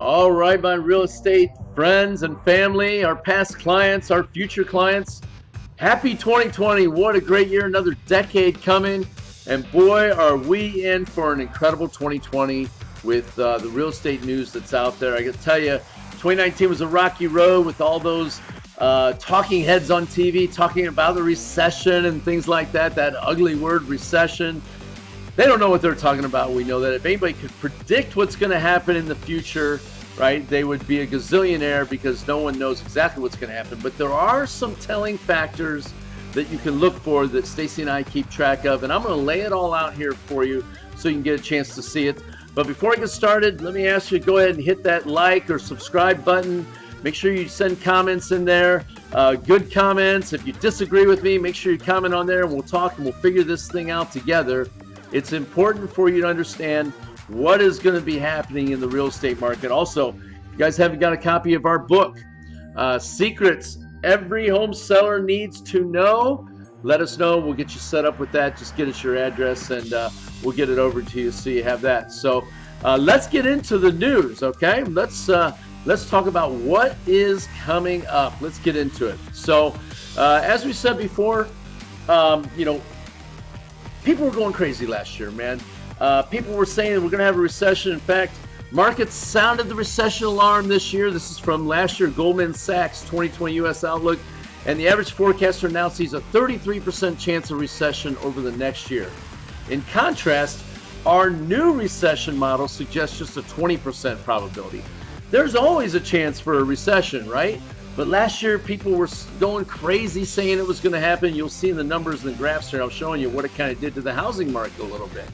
All right, my real estate friends and family, our past clients, our future clients. Happy 2020. What a great year. Another decade coming. And boy, are we in for an incredible 2020 with the real estate news that's out there. I got to tell you, 2019 was a rocky road with all those talking heads on TV talking about the recession and things like that, that ugly word recession. They don't know what they're talking about. We know that if anybody could predict what's going to happen in the future, right, they would be a gazillionaire because no one knows exactly what's going to happen. But there are some telling factors that you can look for that Stacy and I keep track of. And I'm going to lay it all out here for you so you can get a chance to see it. But before I get started, let me ask you to go ahead and hit that like or subscribe button. Make sure you send comments in there, good comments. If you disagree with me, make sure you comment on there and we'll talk and we'll figure this thing out together. It's important for you to understand what is going to be happening in the real estate market. Also, if you guys haven't got a copy of our book, Secrets Every Home Seller Needs to Know, let us know. We'll get you set up with that. Just get us your address and we'll get it over to you so you have that. So let's get into the news, okay? Let's talk about what is coming up. Let's get into it. So as we said before, people were going crazy last year, man. People were saying that we're going to have a recession. In fact, markets sounded the recession alarm this year. This is from last year, Goldman Sachs 2020 U.S. Outlook. And the average forecaster now sees a 33% chance of recession over the next year. In contrast, our new recession model suggests just a 20% probability. There's always a chance for a recession, right? But last year, people were going crazy saying it was going to happen. You'll see in the numbers and the graphs here, I'm showing you what it kind of did to the housing market a little bit.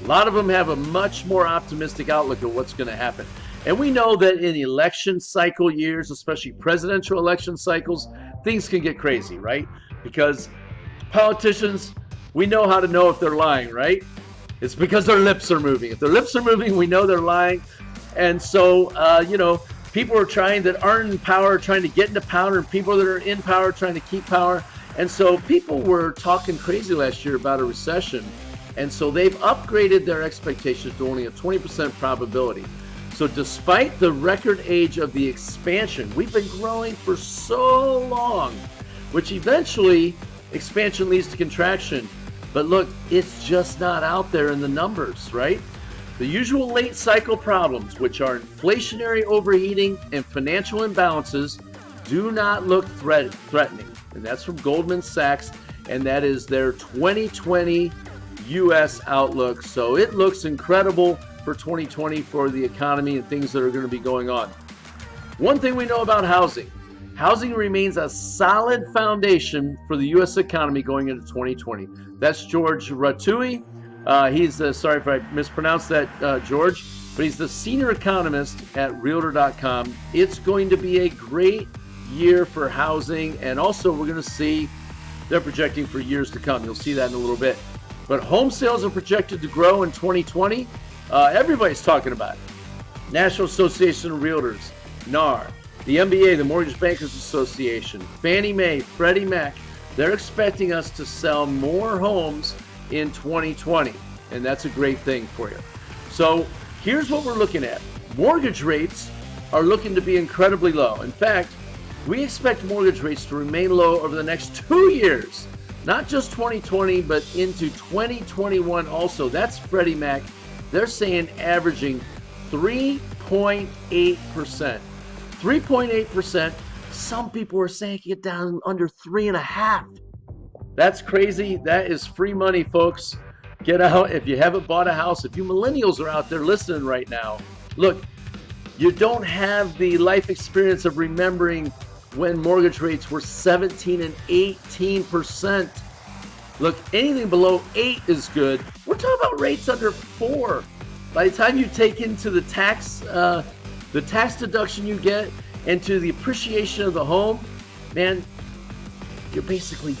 A lot of them have a much more optimistic outlook of what's going to happen. And we know that in election cycle years, especially presidential election cycles, things can get crazy, right? Because politicians, we know how to know if they're lying, right? It's because their lips are moving. If their lips are moving, we know they're lying. And so, people are that aren't in power, trying to get into power, and people that are in power trying to keep power. And so people were talking crazy last year about a recession. And so they've upgraded their expectations to only a 20% probability. So despite the record age of the expansion, we've been growing for so long, which eventually expansion leads to contraction. But look, it's just not out there in the numbers, right? The usual late cycle problems, which are inflationary overheating and financial imbalances, do not look threatening. And that's from Goldman Sachs, and that is their 2020 U.S. outlook. So it looks incredible for 2020 for the economy and things that are going to be going on. One thing we know about housing. Housing remains a solid foundation for the U.S. economy going into 2020. That's George Ratui. He's, sorry if I mispronounced that, George, but he's the senior economist at Realtor.com. It's going to be a great year for housing, and also we're going to see they're projecting for years to come. You'll see that in a little bit. But home sales are projected to grow in 2020. Everybody's talking about it. National Association of Realtors, NAR, the MBA, the Mortgage Bankers Association, Fannie Mae, Freddie Mac, they're expecting us to sell more homes in 2020, and that's a great thing for you. So here's what we're looking at. Mortgage rates are looking to be incredibly low. In fact, we expect mortgage rates to remain low over the next 2 years, not just 2020, but into 2021 also. That's Freddie Mac. They're saying averaging 3.8%. 3.8%. Some people are saying it get down under 3.5%. That's crazy. That is free money, folks. Get out. If you haven't bought a house, if you millennials are out there listening right now, look, you don't have the life experience of remembering when mortgage rates were 17 and 18%. Look, anything below 8 is good. We're talking about rates under 4. By the time you take into the tax deduction you get into the appreciation of the home, man, you're basically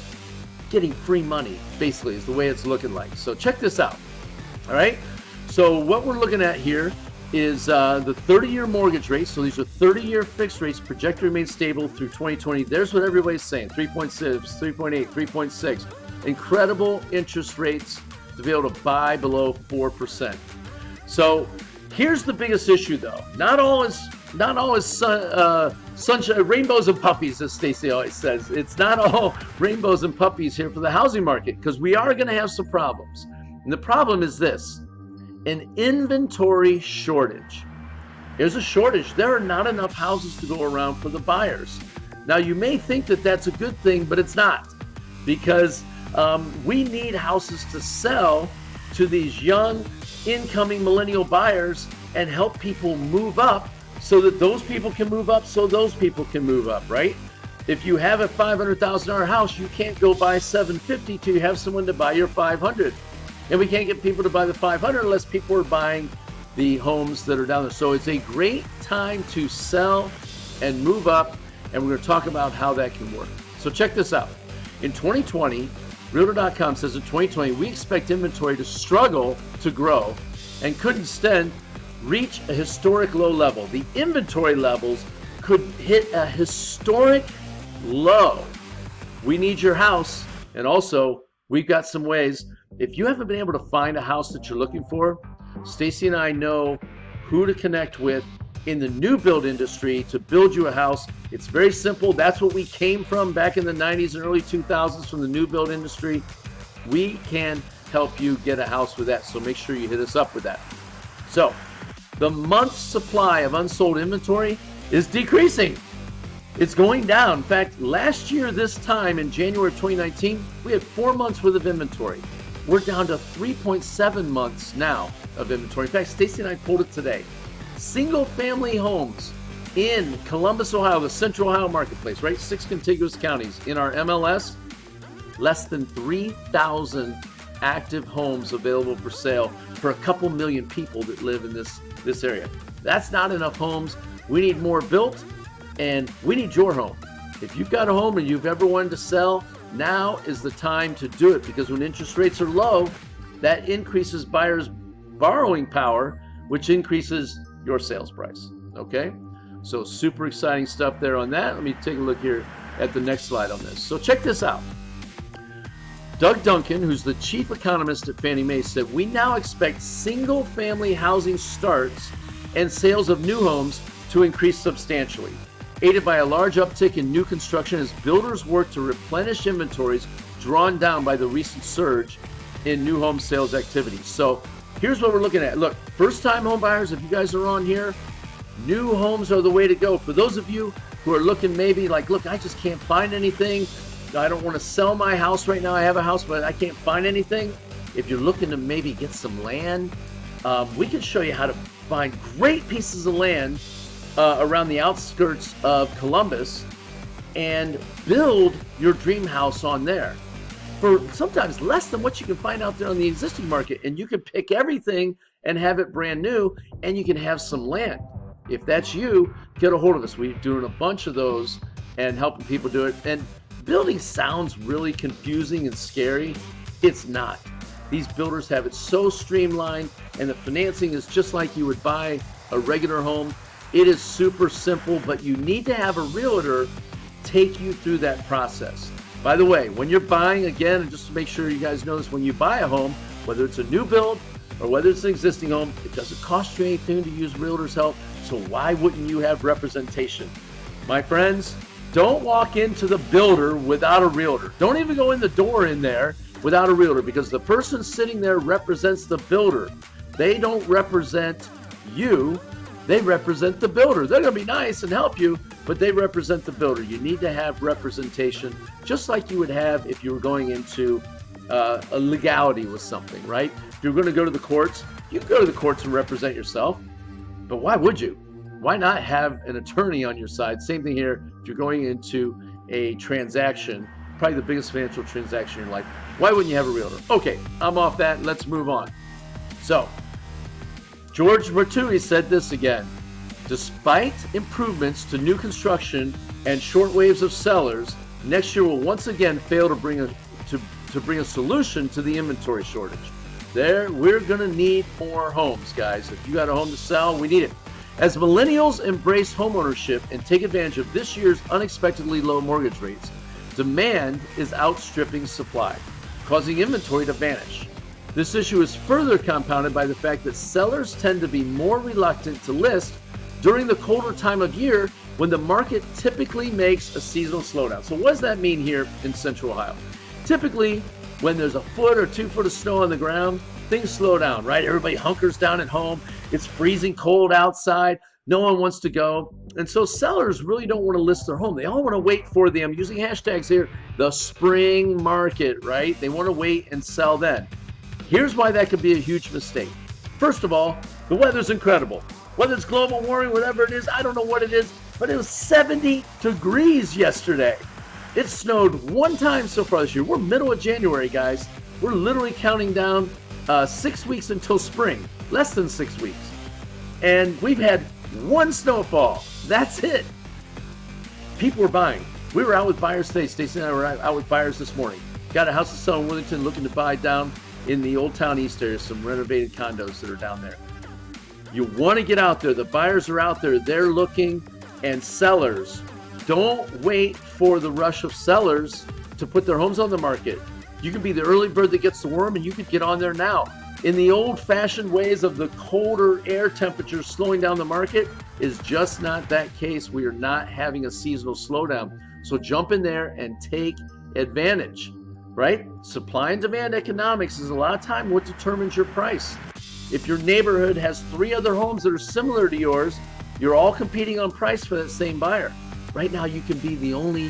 getting free money, basically, is the way it's looking like. So check this out. All right. So what we're looking at here is the 30-year mortgage rate. So these are 30-year fixed rates projected to remain stable through 2020. There's what everybody's saying, 3.6, 3.8, 3.6. Incredible interest rates to be able to buy below 4%. So Here's the biggest issue, though. Not all is sunshine, rainbows and puppies, as Stacy always says. It's not all rainbows and puppies here for the housing market, because we are going to have some problems. And the problem is this: an inventory shortage. There's a shortage. There are not enough houses to go around for the buyers. Now, you may think that that's a good thing, but it's not, because we need houses to sell to these young incoming millennial buyers and help people move up so that those people can move up, so those people can move up, right? If you have a $500,000 house, you can't go buy $750 till you have someone to buy your $500. And we can't get people to buy the $500 unless people are buying the homes that are down there. So it's a great time to sell and move up, and we're going to talk about how that can work. So check this out. In 2020, Realtor.com says in 2020, we expect inventory to struggle to grow and could instead reach a historic low level. The inventory levels could hit a historic low. We need your house, and also we've got some ways. If you haven't been able to find a house that you're looking for, Stacy and I know who to connect with in the new build industry to build you a house. It's very simple. That's what we came from back in the 90s and early 2000s, from the new build industry. We can help you get a house with that, so make sure you hit us up with that. So the month's supply of unsold inventory is decreasing. It's going down. In fact, last year this time in January of 2019, we had 4 months worth of inventory. We're down to 3.7 months now of inventory. In fact, Stacy and I pulled it today. Single family homes in Columbus, Ohio, the Central Ohio marketplace, right? 6 contiguous counties. In our MLS, less than 3,000 active homes available for sale for a couple million people that live in this area. That's not enough homes. We need more built, and we need your home. If you've got a home and you've ever wanted to sell, now is the time to do it, because when interest rates are low, that increases buyers' borrowing power, which increases your sales price. Okay? So super exciting stuff there on that. Let me take a look here at the next slide on this. So check this out. Doug Duncan, who's the chief economist at Fannie Mae, said we now expect single family housing starts and sales of new homes to increase substantially, aided by a large uptick in new construction as builders work to replenish inventories drawn down by the recent surge in new home sales activity. So here's what we're looking at. Look, first-time home buyers, if you guys are on here, new homes are the way to go. For those of you who are looking maybe like, look, I just can't find anything. I don't want to sell my house right now. I have a house, but I can't find anything. If you're looking to maybe get some land, we can show you how to find great pieces of land around the outskirts of Columbus and build your dream house on there for sometimes less than what you can find out there on the existing market. And you can pick everything and have it brand new, and you can have some land. If that's you, get a hold of us. We're doing a bunch of those and helping people do it. And building sounds really confusing and scary. It's not. These builders have it so streamlined, and the financing is just like you would buy a regular home. It is super simple, but you need to have a realtor take you through that process. By the way, when you're buying, again, and just to make sure you guys know this, when you buy a home, whether it's a new build or whether it's an existing home, it doesn't cost you anything to use realtor's help. So why wouldn't you have representation? My friends, don't walk into the builder without a realtor. Don't even go in the door in there without a realtor, because the person sitting there represents the builder. They don't represent you. They represent the builder. They're going to be nice and help you, but they represent the builder. You need to have representation, just like you would have if you were going into a legality with something, right? If you're going to go to the courts, you can go to the courts and represent yourself, but why would you? Why not have an attorney on your side? Same thing here. If you're going into a transaction, probably the biggest financial transaction in your life, why wouldn't you have a realtor? Okay, I'm off that. Let's move on. So, George Bertui said this again. Despite improvements to new construction and short waves of sellers, next year will once again fail to bring a solution to the inventory shortage. We're going to need more homes, guys. If you got a home to sell, we need it. As millennials embrace homeownership and take advantage of this year's unexpectedly low mortgage rates, demand is outstripping supply, causing inventory to vanish. This issue is further compounded by the fact that sellers tend to be more reluctant to list during the colder time of year when the market typically makes a seasonal slowdown. So what does that mean here in Central Ohio? Typically, when there's a foot or 2 foot of snow on the ground, things slow down, right? Everybody hunkers down at home. It's freezing cold outside. No one wants to go. And so sellers really don't want to list their home. They all want to wait for the, I'm using hashtags here, the spring market, right? They want to wait and sell then. Here's why that could be a huge mistake. First of all, the weather's incredible. Whether it's global warming, whatever it is, I don't know what it is, but it was 70 degrees yesterday. It snowed one time so far this year. We're middle of January, guys. We're literally counting down 6 weeks until spring, less than 6 weeks. And we've had one snowfall. That's it. People are buying. We were out with buyers today. Stacey and I were out with buyers this morning. Got a house to sell in Worthington, looking to buy down in the Old Town East area, some renovated condos that are down there. You want to get out there. The buyers are out there. They're looking, and sellers, don't wait for the rush of sellers to put their homes on the market. You can be the early bird that gets the worm, and you could get on there now. In the old-fashioned ways of the colder air temperatures slowing down the market is just not that case. We are not having a seasonal slowdown. So jump in there and take advantage, right? Supply and demand economics is a lot of time what determines your price. If your neighborhood has 3 other homes that are similar to yours, you're all competing on price for that same buyer. Right now, you can be the only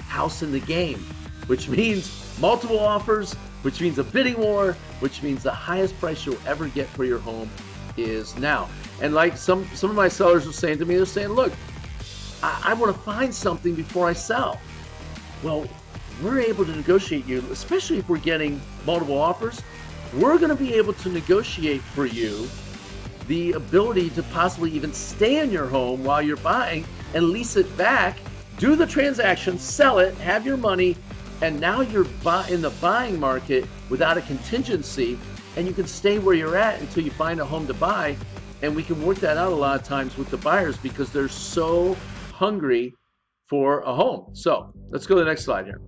house in the game, which means multiple offers, which means a bidding war, which means the highest price you'll ever get for your home is now. And like some of my sellers are saying to me, they're saying, look, I want to find something before I sell. Well, we're able to negotiate you, especially if we're getting multiple offers. We're going to be able to negotiate for you the ability to possibly even stay in your home while you're buying and lease it back, do the transaction, sell it, have your money, and now you're in the buying market without a contingency, and you can stay where you're at until you find a home to buy. And we can work that out a lot of times with the buyers because they're so hungry for a home. So let's go to the next slide here.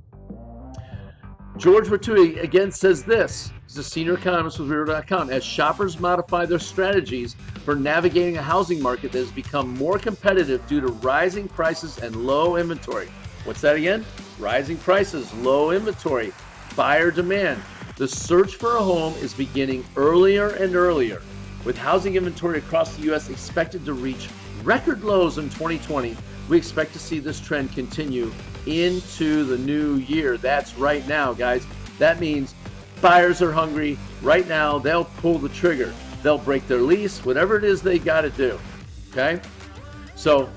George Vertui again says this. He's a senior economist with Realtor.com. As shoppers modify their strategies for navigating a housing market that has become more competitive due to rising prices and low inventory. What's that again? Rising prices, low inventory, buyer demand. The search for a home is beginning earlier and earlier, with housing inventory across the U.S. expected to reach record lows in 2020. We expect to see this trend continue into the new year. That's right now, guys. That means buyers are hungry. Right now, they'll pull the trigger. They'll break their lease, whatever it is they got to do. Okay? So,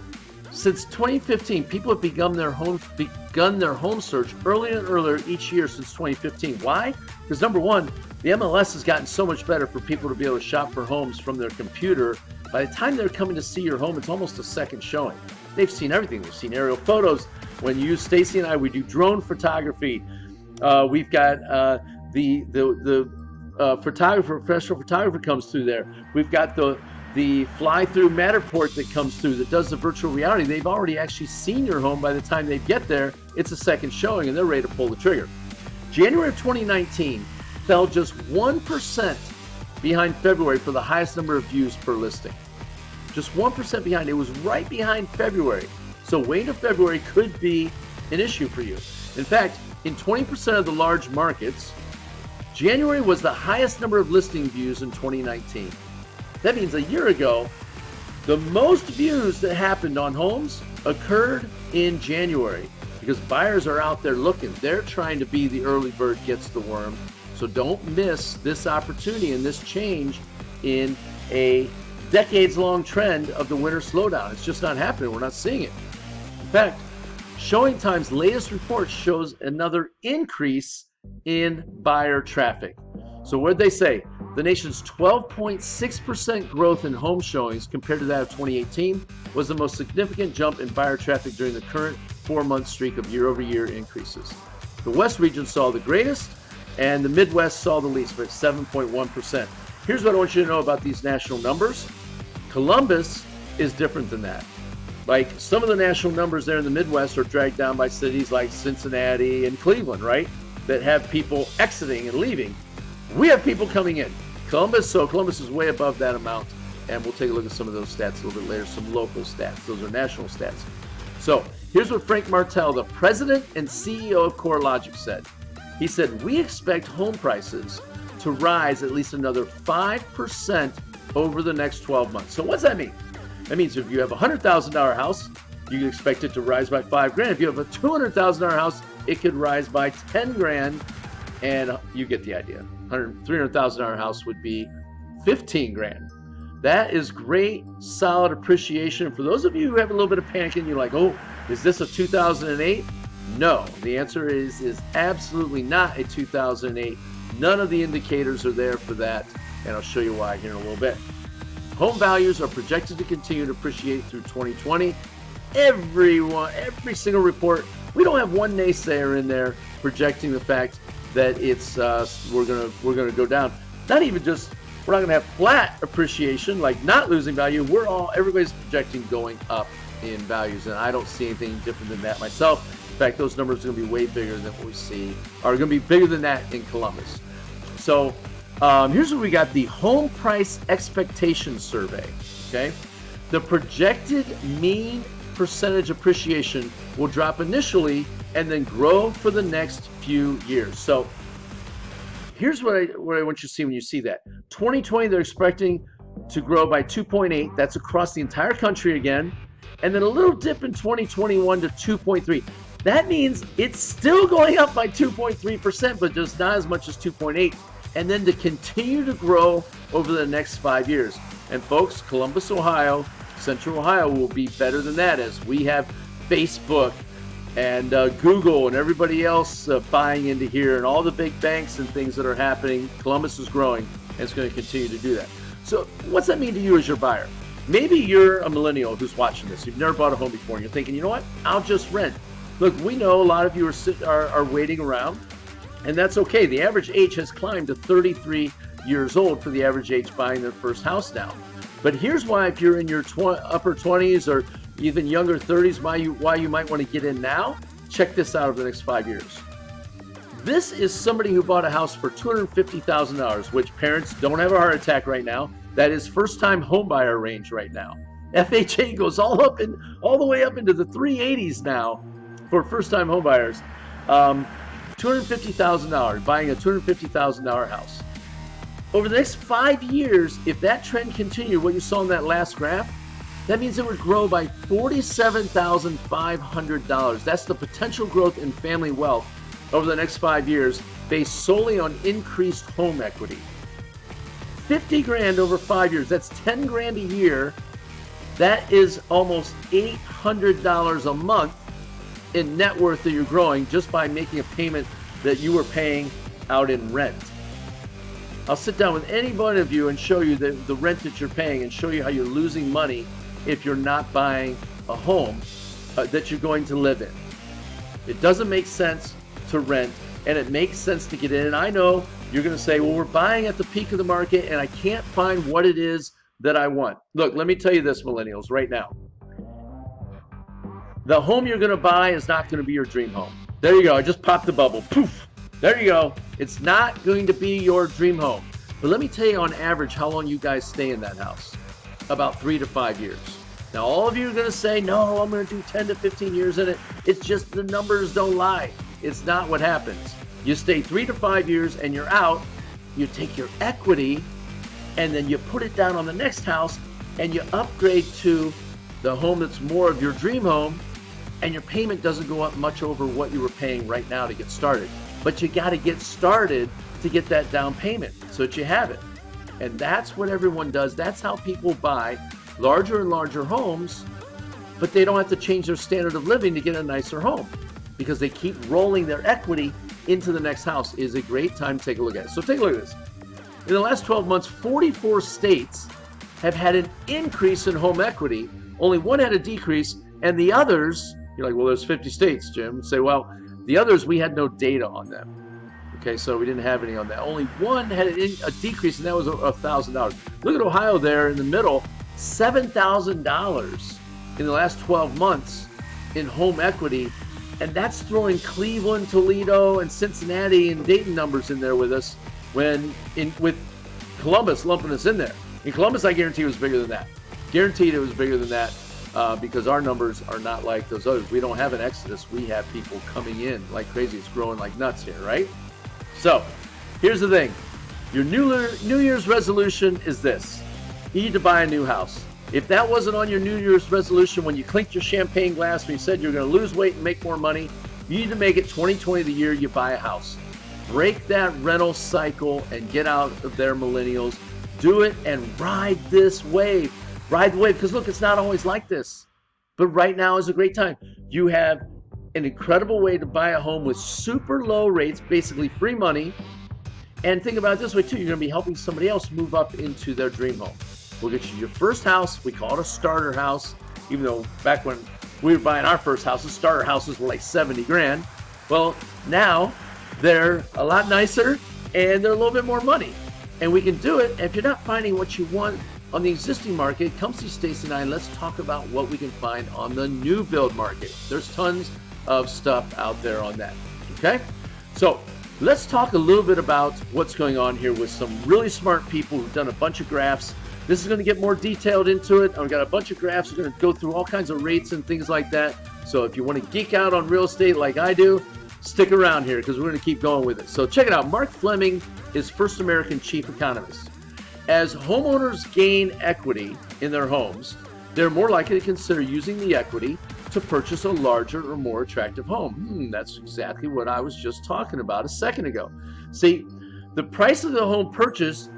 since 2015, people have begun their home search earlier and earlier each year since 2015. Why? Because number one, the MLS has gotten so much better for people to be able to shop for homes from their computer. By the time they're coming to see your home, it's almost a second showing. They've seen everything. They've seen aerial photos. When you use Stacey and I, we do drone photography. We've got the photographer, professional photographer comes through there. We've got the fly-through Matterport that comes through that does the virtual reality. They've already actually seen your home. By the time they get there, it's a second showing and they're ready to pull the trigger. January of 2019 fell just 1% behind February for the highest number of views per listing. Just 1% behind. It was right behind February. So waiting to February could be an issue for you. In fact, in 20% of the large markets, January was the highest number of listing views in 2019. That means a year ago, the most views that happened on homes occurred in January because buyers are out there looking. They're trying to be the early bird gets the worm. So don't miss this opportunity and this change in a decades-long trend of the winter slowdown. It's just not happening. We're not seeing it. In fact, ShowingTime's latest report shows another increase in buyer traffic. So what did they say? The nation's 12.6% growth in home showings compared to that of 2018 was the most significant jump in buyer traffic during the current 4-month streak of year-over-year increases. The West region saw the greatest, and the Midwest saw the least, but 7.1%. Here's what I want you to know about these national numbers. Columbus is different than that. Like some of the national numbers there in the Midwest are dragged down by cities like Cincinnati and Cleveland, right? That have people exiting and leaving. we have people coming in. Columbus is way above that amount, and we'll take a look at some of those stats a little bit later, some local stats. Those are national stats. So here's what Frank Martell, the president and CEO of CoreLogic, said. He said, we expect home prices to rise at least another 5% over the next 12 months. So what's that mean? That means if you have a $100,000 house, you can expect it to rise by $5,000. If you have a $200,000 house, it could rise by $10,000, and you get the idea. $300,000 house would be $15,000. That is great, solid appreciation. For those of you who have a little bit of panic and you're like, oh, is this a 2008? No, the answer is absolutely not a 2008. None of the indicators are there for that, and I'll show you why here in a little bit. Home values are projected to continue to appreciate through 2020. Every single report, we don't have one naysayer in there projecting the fact that it's we're gonna go down. Not even just we're not gonna have flat appreciation, like not losing value. Everybody's projecting going up in values, and I don't see anything different than that myself. In fact, those numbers are gonna be way bigger than what we see, are gonna be bigger than that in Columbus. So here's what we got: the home price expectation survey. Okay, the projected mean percentage appreciation will drop initially and then grow for the next few years. So here's what I want you to see when you see that. 2020, they're expecting to grow by 2.8. That's across the entire country again. And then a little dip in 2021 to 2.3. That means it's still going up by 2.3%, but just not as much as 2.8. And then to continue to grow over the next 5 years. And folks, Columbus, Ohio, Central Ohio will be better than that, as we have Facebook and Google and everybody else buying into here, and all the big banks and things that are happening. Columbus is growing, and it's going to continue to do that. So what's that mean to you as your buyer? Maybe you're a millennial who's watching this. You've never bought a home before, and you're thinking, you know what? I'll just rent. Look, we know a lot of you are waiting around, and that's okay. The average age has climbed to 33 years old for the average age buying their first house now. But here's why, if you're in your upper 20s or even younger 30s, why you might want to get in now. Check this out over the next 5 years. This is somebody who bought a house for $250,000, which parents don't have a heart attack right now. That is first-time homebuyer range right now. FHA goes all the way up into the 380s now for first-time homebuyers. $250,000, buying a $250,000 house. Over the next 5 years, if that trend continued, what you saw in that last graph, that means it would grow by $47,500. That's the potential growth in family wealth over the next 5 years, based solely on increased home equity. $50,000 over 5 years, that's $10,000 a year. That is almost $800 a month in net worth that you're growing just by making a payment that you were paying out in rent. I'll sit down with any one of you and show you the rent that you're paying, and show you how you're losing money if you're not buying a home that you're going to live in. It doesn't make sense to rent, and it makes sense to get in. And I know you're going to say, well, we're buying at the peak of the market, and I can't find what it is that I want. Look, let me tell you this, millennials, right now. The home you're going to buy is not going to be your dream home. There you go. I just popped the bubble. Poof. There you go. It's not going to be your dream home. But let me tell you on average how long you guys stay in that house. About 3 to 5 years. Now, all of you are going to say, no, I'm going to do 10 to 15 years in it. It's just the numbers don't lie. It's not what happens. You stay 3 to 5 years and you're out. You take your equity and then you put it down on the next house and you upgrade to the home that's more of your dream home, and your payment doesn't go up much over what you were paying right now to get started. But you got to get started to get that down payment so that you have it. And that's what everyone does. That's how people buy larger and larger homes, but they don't have to change their standard of living to get a nicer home because they keep rolling their equity into the next house. It is a great time to take a look at it. So take a look at this. In the last 12 months, 44 states have had an increase in home equity. Only one had a decrease, and the others, you're like, well, there's 50 states, Jim. Say, well, the others, we had no data on them. Okay, so we didn't have any on that. Only one had a decrease, and that was $1,000. Look at Ohio there in the middle, $7,000 in the last 12 months in home equity, and that's throwing Cleveland, Toledo, and Cincinnati and Dayton numbers in there with us. when with Columbus lumping us in there. In Columbus, I guarantee it was bigger than that. Guaranteed it was bigger than that because our numbers are not like those others. We don't have an exodus. We have people coming in like crazy. It's growing like nuts here, right? So here's the thing. Your New Year's resolution is this. You need to buy a new house. If that wasn't on your New Year's resolution when you clinked your champagne glass when you said you're going to lose weight and make more money, you need to make it 2020 the year you buy a house. Break that rental cycle and get out of there, millennials. Do it and ride this wave. Ride the wave, because look, it's not always like this. But right now is a great time. You have an incredible way to buy a home with super low rates, basically free money. And think about it this way too, you're going to be helping somebody else move up into their dream home. We'll get you your first house. We call it a starter house, even though back when we were buying our first houses, starter houses were like 70 grand. Well, now they're a lot nicer and they're a little bit more money. And we can do it. And if you're not finding what you want on the existing market, come see Stacy and I and let's talk about what we can find on the new build market. There's tons of stuff out there on that. Okay? So let's talk a little bit about what's going on here with some really smart people who've done a bunch of graphs. This is going to get more detailed into it. I've got a bunch of graphs. We're going to go through all kinds of rates and things like that. So if you want to geek out on real estate like I do, stick around here because we're going to keep going with it. So check it out. Mark Fleming is First American chief economist. As homeowners gain equity in their homes, they're more likely to consider using the equity to purchase a larger or more attractive home. That's exactly what I was just talking about a second ago. See, the price of the home purchase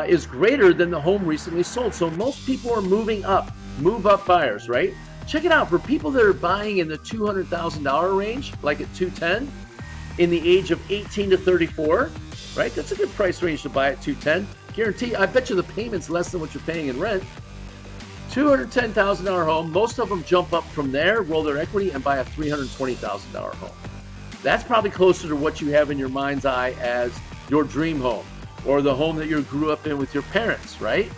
is greater than the home recently sold. So most people are moving up, move up buyers, right? Check it out. For people that are buying in the $200,000 range, like at 210, in the age of 18 to 34, right? That's a good price range to buy at 210. Guarantee, I bet you the payment's less than what you're paying in rent. $210,000 home, most of them jump up from there, roll their equity, and buy a $320,000 home. That's probably closer to what you have in your mind's eye as your dream home, or the home that you grew up in with your parents, right?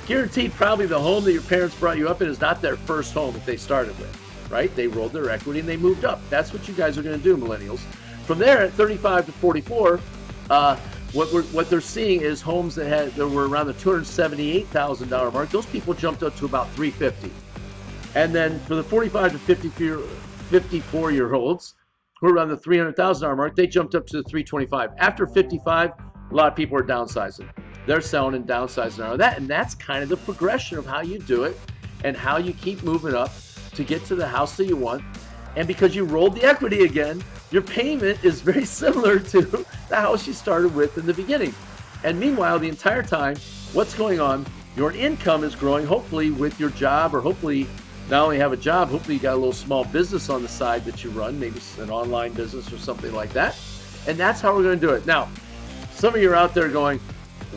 Guaranteed, probably the home that your parents brought you up in is not their first home that they started with, right? They rolled their equity and they moved up. That's what you guys are going to do, millennials. From there, at 35 to 44, what they're seeing is homes that were around the $278,000 mark. Those people jumped up to about $350,000. And then for the 45 to 54-year-olds who are around the $300,000 mark, they jumped up to the $325,000. After 55, a lot of people are downsizing. They're selling and downsizing out of that, and that's kind of the progression of how you do it and how you keep moving up to get to the house that you want. And because you rolled the equity again, your payment is very similar to the house you started with in the beginning. And meanwhile, the entire time, what's going on? Your income is growing, hopefully with your job, or hopefully not only have a job, hopefully you got a little small business on the side that you run, maybe an online business or something like that. And that's how we're going to do it. Now, some of you are out there going,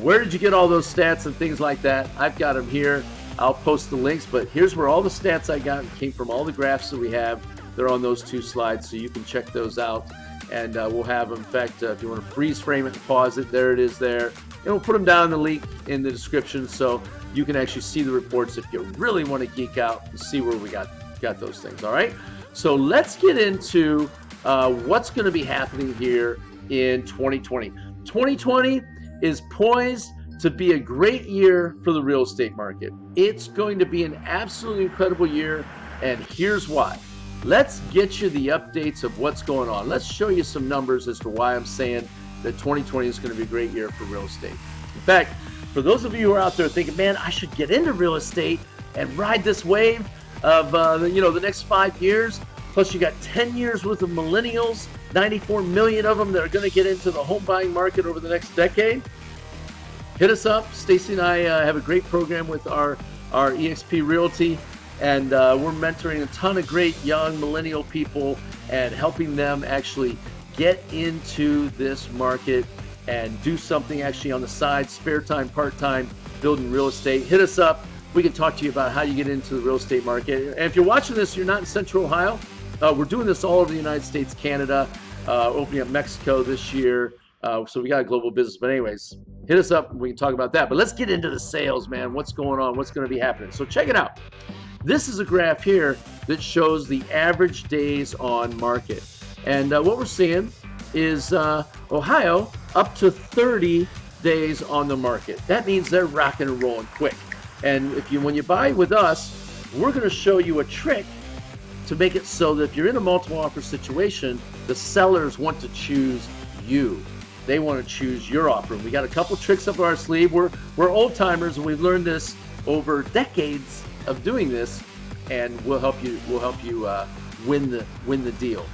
where did you get all those stats and things like that? I've got them here. I'll post the links, but here's where all the stats I got came from, all the graphs that we have. They're on those two slides, so you can check those out. And we'll have them, in fact, if you want to freeze frame it and pause it, there it is there. And we'll put them down in the link in the description so you can actually see the reports if you really want to geek out and see where we got those things, all right? So let's get into what's going to be happening here in 2020. 2020 is poised to be a great year for the real estate market. It's going to be an absolutely incredible year, and here's why. Let's get you the updates of what's going on. Let's show you some numbers as to why I'm saying that 2020 is going to be a great year for real estate. In fact, for those of you who are out there thinking, man, I should get into real estate and ride this wave of the next 5 years, plus you got 10 years worth of millennials, 94 million of them that are going to get into the home buying market over the next decade. Hit us up. Stacy and I have a great program with our eXp Realty, and we're mentoring a ton of great young millennial people and helping them actually get into this market and do something actually on the side, spare time, part-time, building real estate. Hit us up. We can talk to you about how you get into the real estate market. And if you're watching this, you're not in Central Ohio, we're doing this all over the United States, Canada, opening up Mexico this year. So we got a global business. But anyways, hit us up and we can talk about that. But let's get into the sales, man. What's going on? What's going to be happening? So check it out. This is a graph here that shows the average days on market. And what we're seeing is Ohio up to 30 days on the market. That means they're rocking and rolling quick. And when you buy with us, we're going to show you a trick to make it so that if you're in a multiple offer situation, the sellers want to choose you. They want to choose your offer. We got a couple tricks up our sleeve. We're old timers, and we've learned this over decades of doing this, and we'll help you win the deal.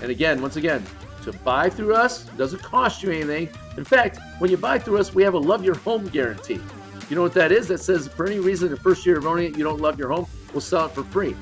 And again, once again, to buy through us doesn't cost you anything. In fact, when you buy through us, we have a love your home guarantee. You know what that is? That says for any reason the first year of owning it you don't love your home, we'll sell it for free.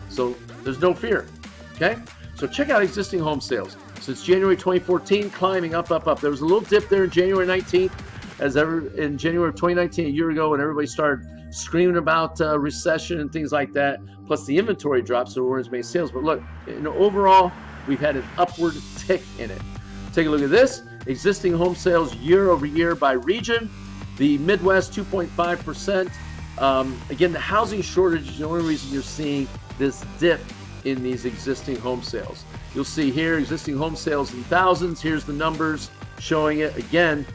So there's no fear. Okay? So check out existing home sales. Since January 2014, climbing up. There was a little dip there in January 19th, in January of 2019, a year ago, when everybody started screaming about recession and things like that. Plus the inventory drops, so there weren't as many sales. But look, overall, we've had an upward tick in it. Take a look at this. Existing home sales year over year by region. The Midwest, 2.5%. Again, the housing shortage is the only reason you're seeing this dip in these existing home sales. You'll see here existing home sales in thousands. Here's the numbers showing it. Again,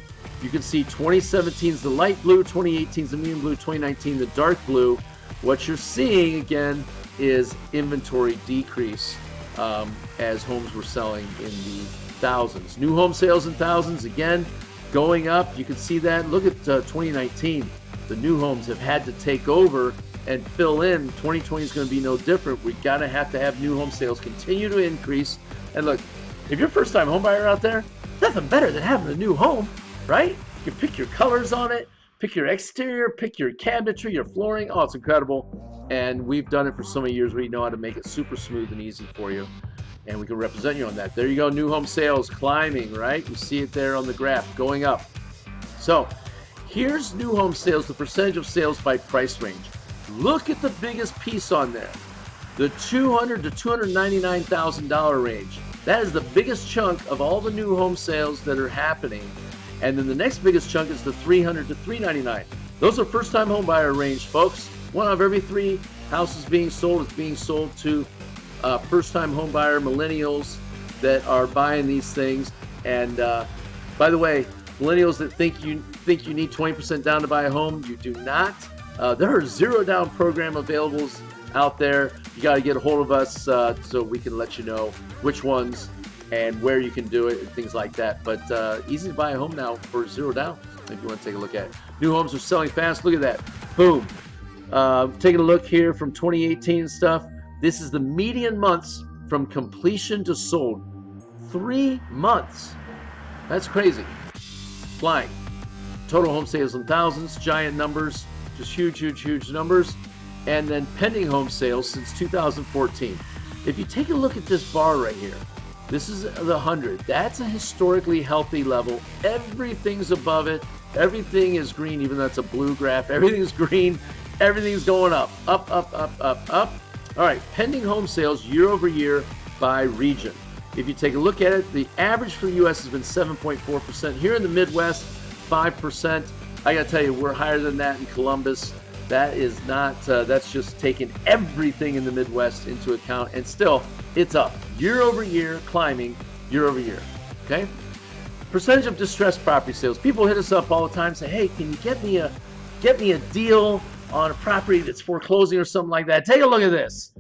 you can see 2017 is the light blue, 2018 is the medium blue, 2019 the dark blue. What you're seeing again is inventory decrease as homes were selling in the thousands. New home sales in thousands, again, going up. You can see that. Look at 2019. The new homes have had to take over and fill in. 2020 is going to be no different. We gotta have to have new home sales continue to increase. And look, if you're a first-time home buyer out there, nothing better than having a new home, right? You can pick your colors on it, pick your exterior, pick your cabinetry, your flooring. Oh, it's incredible. And we've done it for so many years. We know how to make it super smooth and easy for you. And we can represent you on that. There you go, new home sales climbing, right? You see it there on the graph going up. So here's new home sales, the percentage of sales by price range. Look at the biggest piece on there, the $200,000 to $299,000 range. That is the biggest chunk of all the new home sales that are happening. And then the next biggest chunk is the $300,000 to $399,000. Those are first-time home buyer range, folks. One out of every 3 houses being sold is being sold to first-time home buyer millennials that are buying these things. And by the way, millennials that think you need 20% down to buy a home, you do not. There are zero down program available out there. You got to get a hold of us so we can let you know which ones and where you can do it and things like that. But easy to buy a home now for zero down if you want to take a look at it. New homes are selling fast. Look at that. Boom. Taking a look here from 2018 and stuff. This is the median months from completion to sold. 3 months. That's crazy. Flying. Total home sales in thousands. Giant numbers. Just huge numbers. And then pending home sales since 2014. If you take a look at this bar right here, this is the 100. That's a historically healthy level. Everything's above it. Everything is green, even though that's a blue graph. Everything's green. Everything's going up. Up. All right, pending home sales year over year by region. If you take a look at it, the average for the U.S. has been 7.4%. Here in the Midwest, 5%. I got to tell you, we're higher than that in Columbus. That is not, that's just taking everything in the Midwest into account. And still, it's up year over year, climbing year over year. Okay? Percentage of distressed property sales. People hit us up all the time and say, hey, can you get me a deal on a property that's foreclosing or something like that? Take a look at this.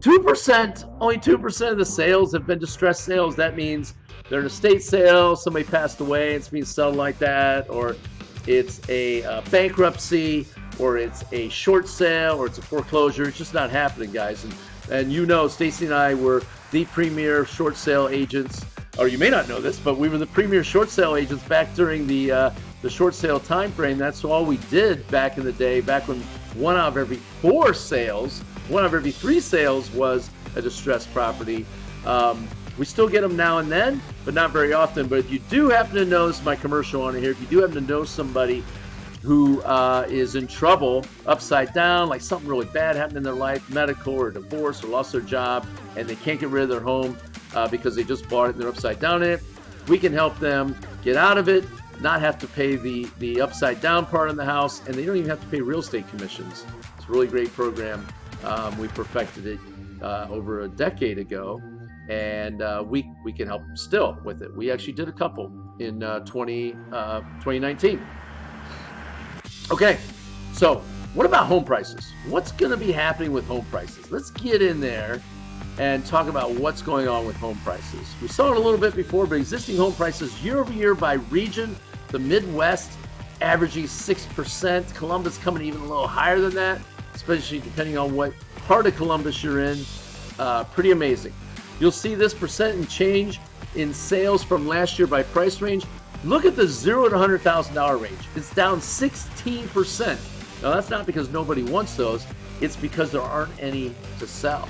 2%, only 2% of the sales have been distressed sales. That means they're an estate sale, somebody passed away, it's being sold like that, or it's a bankruptcy, or it's a short sale, or it's a foreclosure. It's just not happening, guys. And you know, Stacy and I were the premier short sale agents, or you may not know this, but we were the premier short sale agents back during the short sale time frame. That's all we did back in the day, back when 1 out of every 4 sales, 1 out of every 3 sales was a distressed property. We still get them now and then, but not very often. But if you do happen to know, this is my commercial on here, if you do happen to know somebody who is in trouble, upside down, like something really bad happened in their life, medical or divorce or lost their job, and they can't get rid of their home because they just bought it and they're upside down in it, we can help them get out of it, not have to pay the upside down part in the house, and they don't even have to pay real estate commissions. It's a really great program. We perfected it over a decade ago, and we can help them still with it. We actually did a couple in 2019. Okay, so what about home prices? What's going to be happening with home prices? Let's get in there and talk about what's going on with home prices. We saw it a little bit before, but existing home prices year over year by region, the Midwest averaging 6%, Columbus coming even a little higher than that, especially depending on what part of Columbus you're in. Pretty amazing. You'll see this percent and change in sales from last year by price range. Look at the $0 to $100,000 range. It's down 16%. Now that's not because nobody wants those. It's because there aren't any to sell,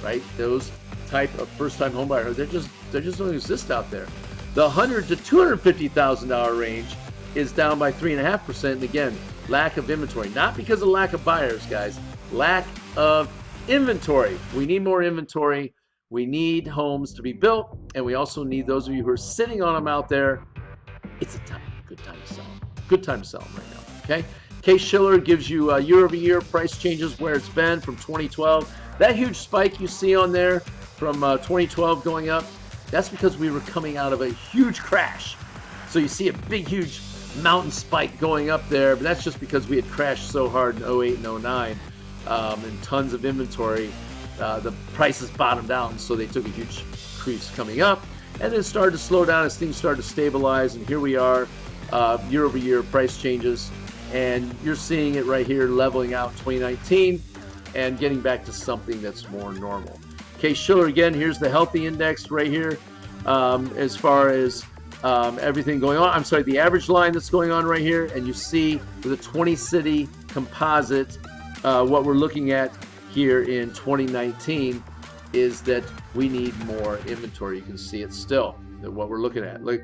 right? Those type of first-time home buyer, they just don't exist out there. The $100 to $250,000 range is down by 3.5%. And again, lack of inventory, not because of lack of buyers, guys. Lack of inventory. We need more inventory. We need homes to be built, and we also need those of you who are sitting on them out there. It's a good time to sell them. Good time to sell them right now. Okay. Case-Shiller gives you year-over-year price changes where it's been from 2012. That huge spike you see on there from 2012 going up, that's because we were coming out of a huge crash. So you see a big, huge mountain spike going up there, but that's just because we had crashed so hard in 08 and 09 and tons of inventory. The prices bottomed out, and so they took a huge increase coming up, and then started to slow down as things started to stabilize, and here we are, year-over-year price changes, and you're seeing it right here leveling out in 2019 and getting back to something that's more normal. Case-Shiller, again, here's the healthy index right here as far as everything going on. I'm sorry, the average line that's going on right here, and you see with a 20-city composite, what we're looking at here in 2019 is that we need more inventory. You can see it still, what we're looking at. Look,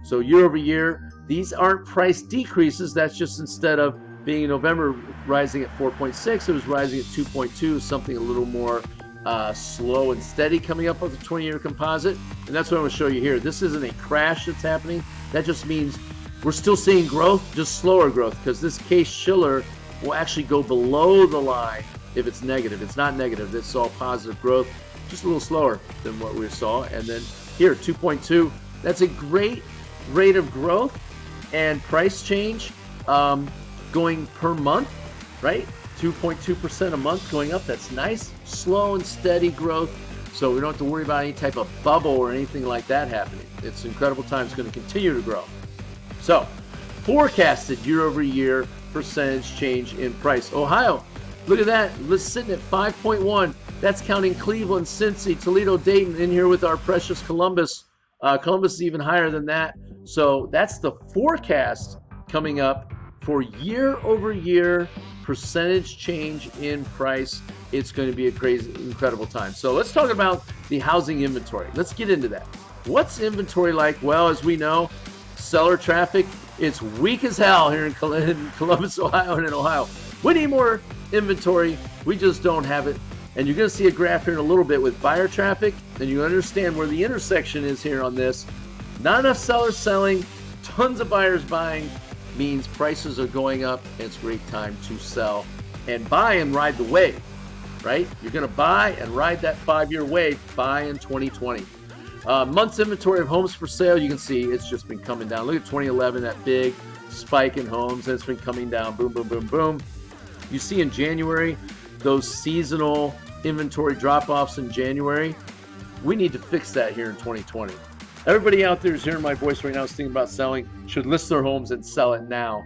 so year over year, these aren't price decreases. That's just instead of being in November rising at 4.6, it was rising at 2.2, something a little more slow and steady coming up with the 20-year composite. And that's what I'm going to show you here. This isn't a crash that's happening. That just means we're still seeing growth, just slower growth, because this Case-Shiller will actually go below the line if it's negative. It's not negative. It's all positive growth, just a little slower than what we saw. And then here, 2.2. That's a great rate of growth and price change going per month, right? 2.2% a month going up. That's nice, slow and steady growth. So we don't have to worry about any type of bubble or anything like that happening. It's an incredible time. It's going to continue to grow. So forecasted year-over-year percentage change in price. Ohio, look at that. It's sitting at 5.1. That's counting Cleveland, Cincy, Toledo, Dayton in here with our precious Columbus. Columbus is even higher than that. So that's the forecast coming up for year-over-year percentage change in price. It's going to be a crazy, incredible time. So let's talk about the housing inventory. Let's get into that. What's inventory like? Well, as we know, seller traffic, it's weak as hell here in Columbus, Ohio, and in Ohio. We need more inventory. We just don't have it. And you're going to see a graph here in a little bit with buyer traffic, and you understand where the intersection is here on this. Not enough sellers selling, tons of buyers buying, means prices are going up, and it's a great time to sell and buy and ride the wave, right? You're going to buy and ride that 5-year wave, buy in 2020. Months inventory of homes for sale, you can see it's just been coming down. Look at 2011, that big spike in homes, and it's been coming down, boom, boom, boom, boom. You see in January, those seasonal inventory drop-offs in January. We need to fix that here in 2020. Everybody out there who's hearing my voice right now is thinking about selling should list their homes and sell it now,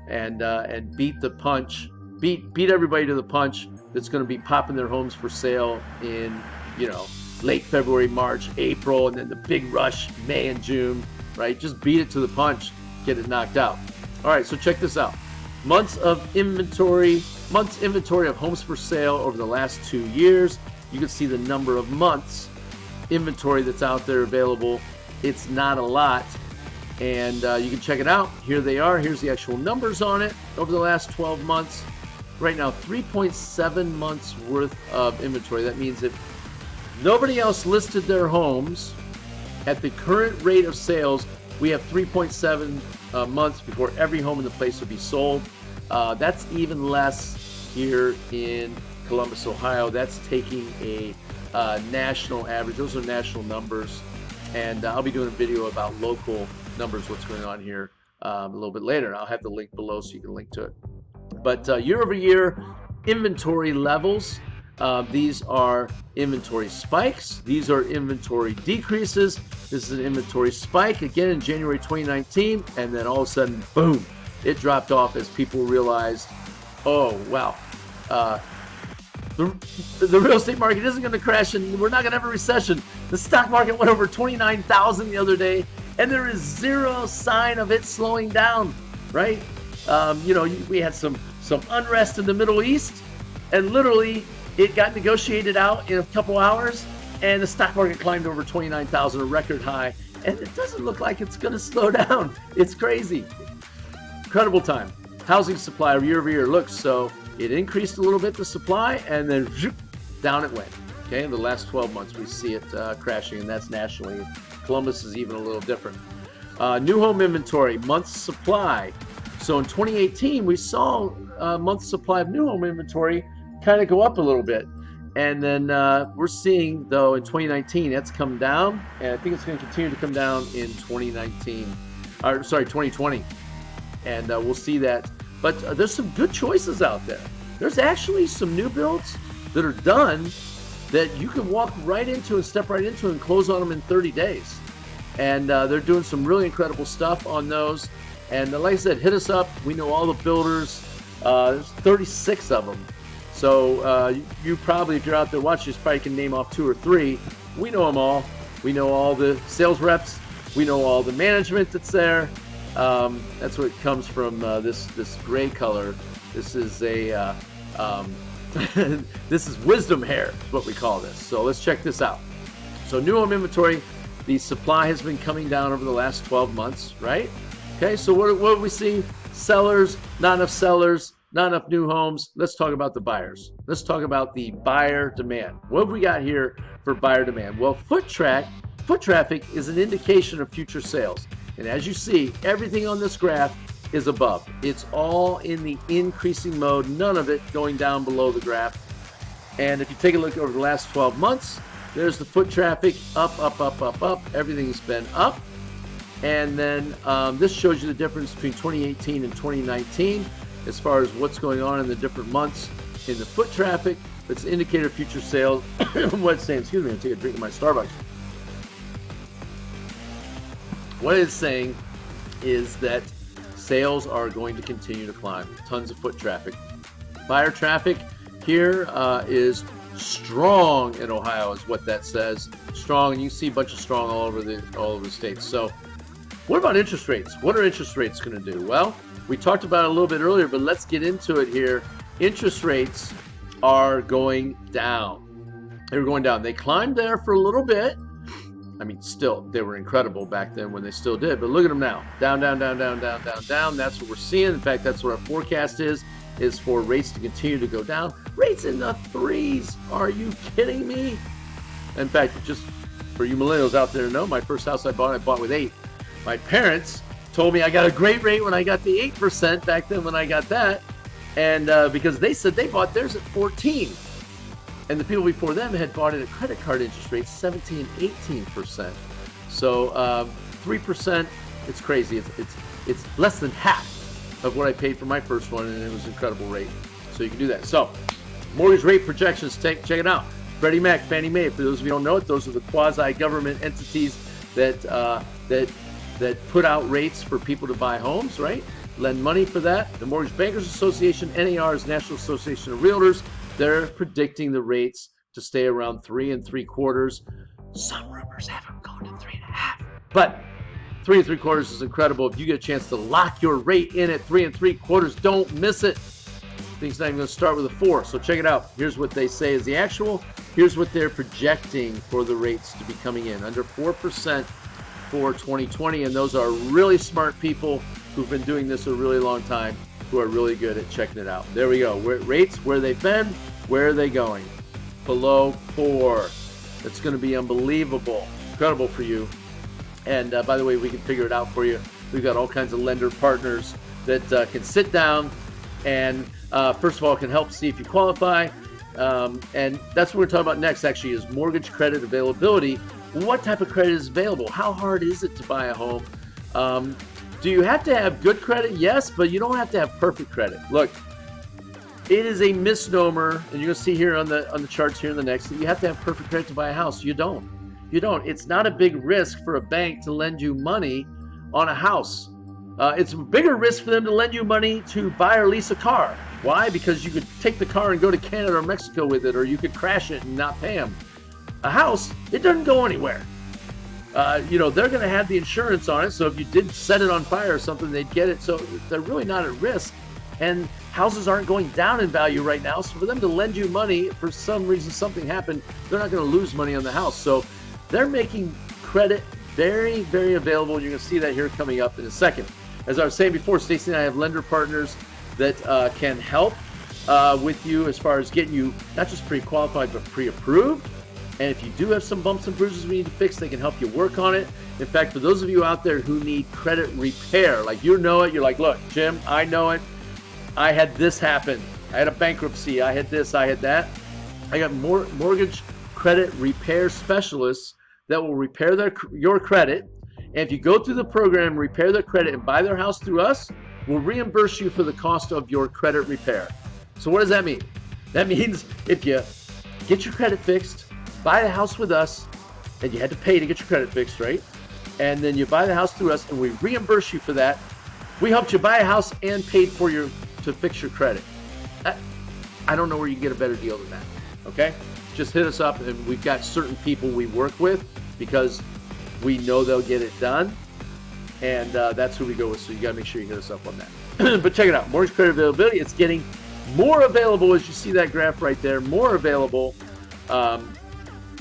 and beat the punch, beat everybody to the punch that's going to be popping their homes for sale in, you know, late February, March, April, and then the big rush May and June, right? Just beat it to the punch, get it knocked out. All right, so check this out. Months inventory of homes for sale over the last 2 years. You can see the number of months inventory that's out there available. It's not a lot, and you can check it out. Here they are. Here's the actual numbers on it over the last 12 months. Right now, 3.7 months worth of inventory. That means if nobody else listed their homes at the current rate of sales, we have 3.7 months before every home in the place will be sold. That's even less here in Columbus, Ohio. That's taking a national average. Those are national numbers, and I'll be doing a video about local numbers, what's going on here a little bit later. And I'll have the link below so you can link to it. But year over year inventory levels, these are inventory spikes. These are inventory decreases. This is an inventory spike again in January 2019, and then all of a sudden, boom, it dropped off as people realized, oh, wow, the real estate market isn't going to crash and we're not going to have a recession. The stock market went over 29,000 the other day, and there is zero sign of it slowing down, right? We had some unrest in the Middle East, and literally it got negotiated out in a couple hours, and the stock market climbed over 29,000, a record high, and it doesn't look like it's going to slow down. It's crazy. Incredible time. Housing supply year over year looks so it increased a little bit, the supply, and then down it went. Okay, in the last 12 months we see it crashing, and that's nationally. Columbus is even a little different. New home inventory, months supply. So in 2018 we saw month supply of new home inventory kind of go up a little bit, and then we're seeing though in 2019 that's come down, and I think it's going to continue to come down in 2020, and we'll see that. But there's some good choices out there. There's actually some new builds that are done that you can walk right into and step right into and close on them in 30 days, and they're doing some really incredible stuff on those. And like I said, hit us up. We know all the builders. There's 36 of them. So you probably, if you're out there watching, you probably can name off 2 or 3. We know them all. We know all the sales reps. We know all the management that's there. That's what comes from this gray color. This is a this is wisdom hair, is what we call this. So let's check this out. So new home inventory, the supply has been coming down over the last 12 months, right? Okay, so what do we see? Sellers, not enough new homes. Let's talk about the buyers. Let's talk about the buyer demand. What have we got here for buyer demand? Well, foot traffic is an indication of future sales. And as you see, everything on this graph is above. It's all in the increasing mode, none of it going down below the graph. And if you take a look over the last 12 months, there's the foot traffic up. Everything's been up. And then this shows you the difference between 2018 and 2019 as far as what's going on in the different months in the foot traffic. It's an indicator of future sales. What it's saying, excuse me, I'll take a drink of my Starbucks. What it's saying is that sales are going to continue to climb. Tons of foot traffic. Buyer traffic here is strong in Ohio, is what that says. Strong, and you see a bunch of strong all over the states. So what about interest rates? What are interest rates going to do? Well, we talked about it a little bit earlier, but let's get into it here. Interest rates are going down. They were going down. They climbed there for a little bit. I mean, still, they were incredible back then when they still did. But look at them now. Down. That's what we're seeing. In fact, that's what our forecast is for rates to continue to go down. Rates in the 3s. Are you kidding me? In fact, just for you millennials out there to know, my first house I bought with 8. My parents told me I got a great rate when I got the 8% back then when I got that. And because they said they bought theirs at 14. And the people before them had bought it at credit card interest rates 17, 18%. So 3%, it's crazy. It's less than half of what I paid for my first one, and it was an incredible rate. So you can do that. So mortgage rate projections, check it out. Freddie Mac, Fannie Mae. For those of you who don't know it, those are the quasi-government entities that put out rates for people to buy homes, right? Lend money for that. The Mortgage Bankers Association, NAR, is National Association of Realtors. They're predicting the rates to stay around 3 3/4. Some rumors have them going to 3.5. But 3 3/4 is incredible. If you get a chance to lock your rate in at 3 3/4, don't miss it. I think it's not even going to start with a 4. So check it out. Here's what they say is the actual. Here's what they're projecting for the rates to be coming in. Under 4% for 2020. And those are really smart people who've been doing this a really long time, who are really good at checking it out. There we go. Rates, where they've been, where are they going? Below 4. It's going to be unbelievable. Incredible for you. And by the way, we can figure it out for you. We've got all kinds of lender partners that can sit down and first of all can help see if you qualify. And that's what we're talking about next, actually, is mortgage credit availability. What type of credit is available? How hard is it to buy a home? Do you have to have good credit? Yes, but you don't have to have perfect credit. Look, it is a misnomer, and you're going to see here on the charts here in the next, that you have to have perfect credit to buy a house. You don't. You don't. It's not a big risk for a bank to lend you money on a house. It's a bigger risk for them to lend you money to buy or lease a car. Why? Because you could take the car and go to Canada or Mexico with it, or you could crash it and not pay them. A house, it doesn't go anywhere. They're going to have the insurance on it, so if you did set it on fire or something, they'd get it. So they're really not at risk. And houses aren't going down in value right now, so for them to lend you money, for some reason something happened, they're not going to lose money on the house. So they're making credit very, very available. You're going to see that here coming up in a second. As I was saying before, Stacy and I have lender partners that can help with you as far as getting you not just pre-qualified, but pre-approved. And if you do have some bumps and bruises we need to fix, they can help you work on it. In fact, for those of you out there who need credit repair, like you know it, you're like, look, Jim, I know it. I had this happen. I had a bankruptcy. I had this. I had that. I got mortgage credit repair specialists that will repair your credit. And if you go through the program, repair their credit, and buy their house through us, we'll reimburse you for the cost of your credit repair. So what does that mean? That means if you get your credit fixed, buy the house with us, and you had to pay to get your credit fixed, right? And then you buy the house through us, and we reimburse you for that. We helped you buy a house and paid for to fix your credit. I don't know where you can get a better deal than that, okay? Just hit us up, and we've got certain people we work with because we know they'll get it done, and that's who we go with, so you got to make sure you hit us up on that. But check it out, mortgage credit availability, it's getting more available, as you see that graph right there, more available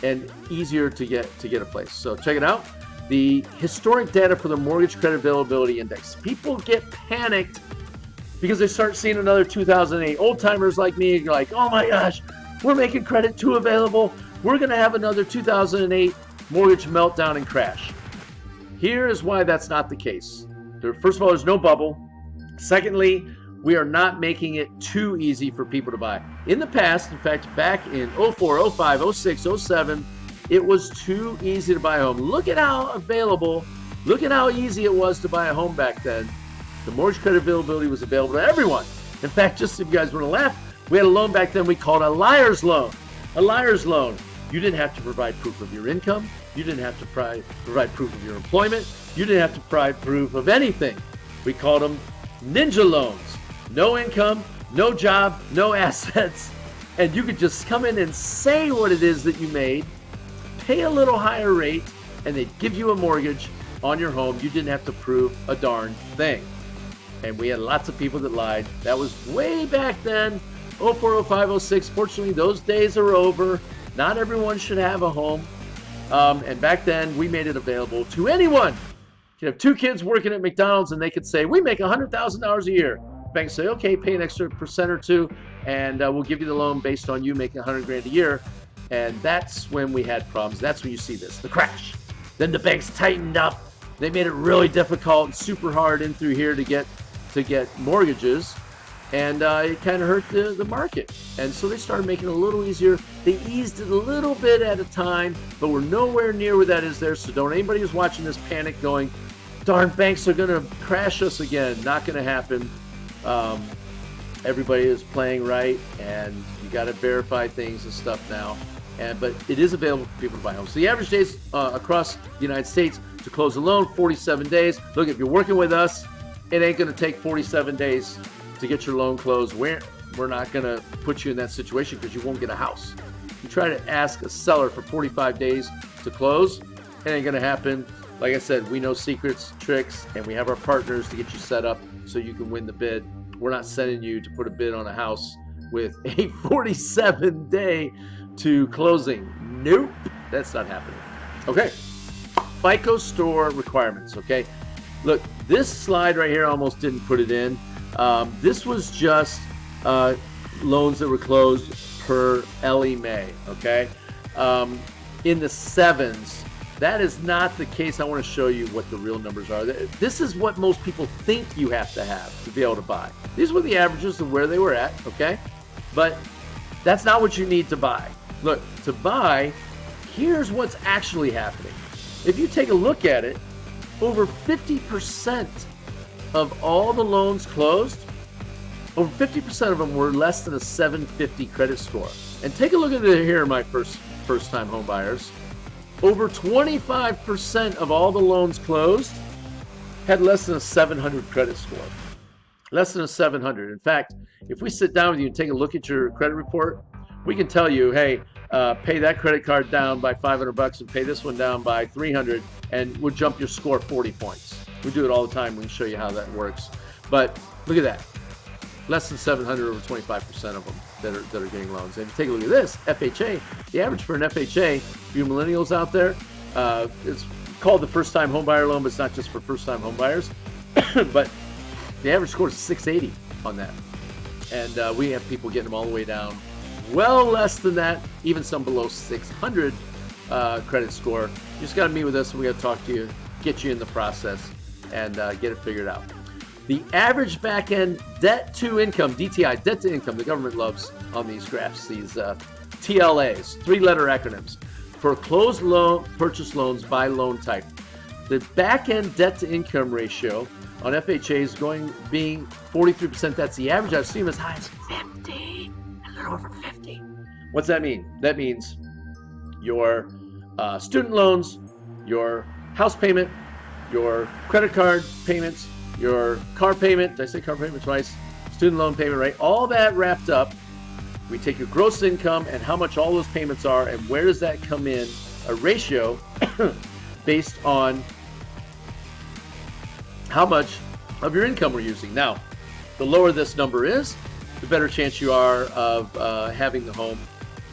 and easier to get a place. So check it out, the historic data for the Mortgage Credit Availability Index. People get panicked because they start seeing another 2008. Old timers like me are like, oh my gosh, we're making credit too available. We're going to have another 2008 mortgage meltdown and crash. Here is why that's not the case. First of all, there's no bubble. Secondly, we are not making it too easy for people to buy. In the past, in fact, back in 04, 05, 06, 07, it was too easy to buy a home. Look at how easy it was to buy a home back then. The mortgage credit availability was available to everyone. In fact, just if you guys want to laugh, we had a loan back then we called a liar's loan. A liar's loan. You didn't have to provide proof of your income. You didn't have to provide proof of your employment. You didn't have to provide proof of anything. We called them ninja loans. No income, no job, no assets. And you could just come in and say what it is that you made, pay a little higher rate, and they'd give you a mortgage on your home. You didn't have to prove a darn thing. And we had lots of people that lied. That was way back then, 04, 05, 06. Fortunately, those days are over. Not everyone should have a home. And back then, we made it available to anyone. You could have two kids working at McDonald's, and they could say, we make $100,000 a year. Banks say, okay, pay an extra % or two, and we'll give you the loan based on you making $100,000 a year. And that's when we had problems. That's when you see this, the crash. Then the banks tightened up. They made it really difficult and super hard in through here to get mortgages, and it kind of hurt the market. And so they started making it a little easier. They eased it a little bit at a time, but we're nowhere near where that is there. So don't anybody who's watching this panic going, darn, banks are going to crash us again. Not going to happen. Everybody is playing right, and you got to verify things and stuff now. But it is available for people to buy homes. So the average days across the United States to close a loan, 47 days. Look, if you're working with us, it ain't going to take 47 days to get your loan closed. We're not going to put you in that situation because you won't get a house. You try to ask a seller for 45 days to close, it ain't going to happen. Like I said, we know secrets, tricks, and we have our partners to get you set up so you can win the bid. We're not sending you to put a bid on a house with a 47-day to closing. Nope, that's not happening. Okay, FICO score requirements, okay? Look, this slide right here, I almost didn't put it in. This was just loans that were closed per Ellie Mae, okay? In the sevens. That is not the case. I want to show you what the real numbers are. This is what most people think you have to be able to buy. These were the averages of where they were at, okay? But that's not what you need to buy. Look, to buy, here's what's actually happening. If you take a look at it, over 50% of all the loans closed, over 50% of them were less than a 750 credit score. And take a look at it here, my first-time home buyers. Over 25% of all the loans closed had less than a 700 credit score. Less than a 700. In fact, if we sit down with you and take a look at your credit report, we can tell you, hey, pay that credit card down by $500 and pay this one down by $300, and we'll jump your score 40 points. We do it all the time. We can show you how that works. But look at that. Less than 700, over 25% of them that are getting loans. And if you take a look at this, FHA, the average for an FHA, for you millennials out there, it's called the first-time home buyer loan, but it's not just for first-time home buyers. But the average score is 680 on that. And we have people getting them all the way down well less than that, even some below 600 credit score. You just got to meet with us and we got to talk to you, get you in the process, and get it figured out. The average back-end debt-to-income, DTI, debt-to-income, the government loves on these graphs, these TLAs, three-letter acronyms, for closed loan purchase loans by loan type. The back-end debt-to-income ratio on FHA is being 43%. That's the average. I've seen as high as 50, a little over 50. What's that mean? That means your student loans, your house payment, your credit card payments, your car payment, did I say car payment twice? Student loan payment, right? All that wrapped up. We take your gross income and how much all those payments are and where does that come in, a ratio based on how much of your income we're using. Now, the lower this number is, the better chance you are of having the home.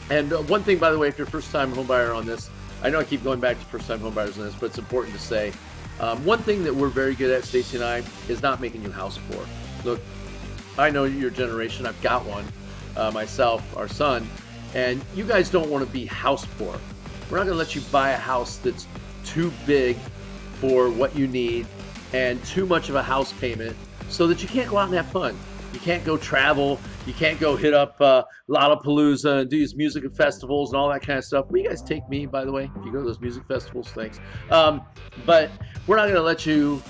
And one thing, by the way, if you're a first-time home buyer on this, I know I keep going back to first-time home buyers on this, but it's important to say, one thing that we're very good at, Stacy and I, is not making you house poor. Look, I know your generation. I've got one myself, our son, and you guys don't want to be house poor. We're not going to let you buy a house that's too big for what you need and too much of a house payment so that you can't go out and have fun. You can't go travel. You can't go hit up Lollapalooza and do these music festivals and all that kind of stuff. Will you guys take me, by the way, if you go to those music festivals? Thanks. But we're not going to let you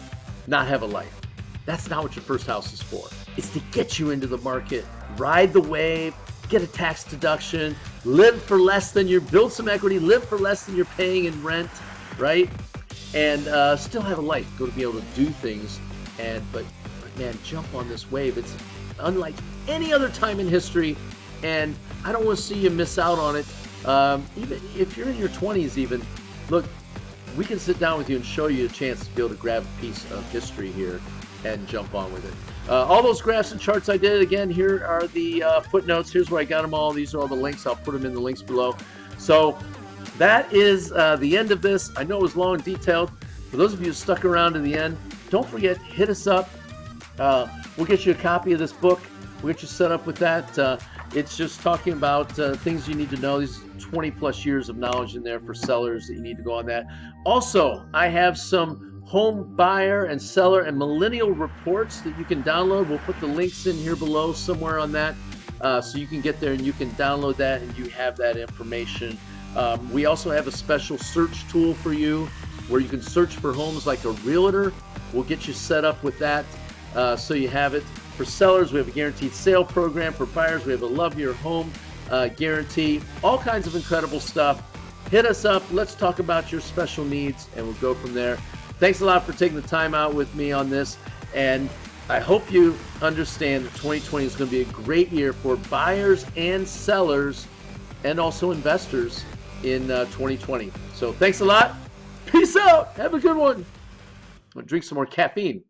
not have a life. That's not what your first house is for. It's to get you into the market, ride the wave, get a tax deduction, live for less than build some equity, live for less than you're paying in rent, right? And still have a life, go to be able to do things. But man, jump on this wave. It's unlike any other time in history, and I don't want to see you miss out on it. Even if you're in your 20s even, look, we can sit down with you and show you a chance to be able to grab a piece of history here and jump on with it. All those graphs and charts I did, again, here are the footnotes. Here's where I got them all. These are all the links. I'll put them in the links below. So that is the end of this. I know it was long and detailed. For those of you who stuck around to the end, don't forget, hit us up. We'll get you a copy of this book. We'll get you set up with that. It's just talking about things you need to know. These 20 plus years of knowledge in there for sellers that you need to go on that. Also, I have some home buyer and seller and millennial reports that you can download. We'll put the links in here below somewhere on that so you can get there and you can download that and you have that information. We also have a special search tool for you where you can search for homes like a realtor. We'll get you set up with that so you have it. For sellers, we have a guaranteed sale program. For buyers, we have a love your home guarantee. All kinds of incredible stuff. Hit us up. Let's talk about your special needs, and we'll go from there. Thanks a lot for taking the time out with me on this, and I hope you understand that 2020 is going to be a great year for buyers and sellers and also investors in 2020. So thanks a lot. Peace out. Have a good one. I'm going to drink some more caffeine.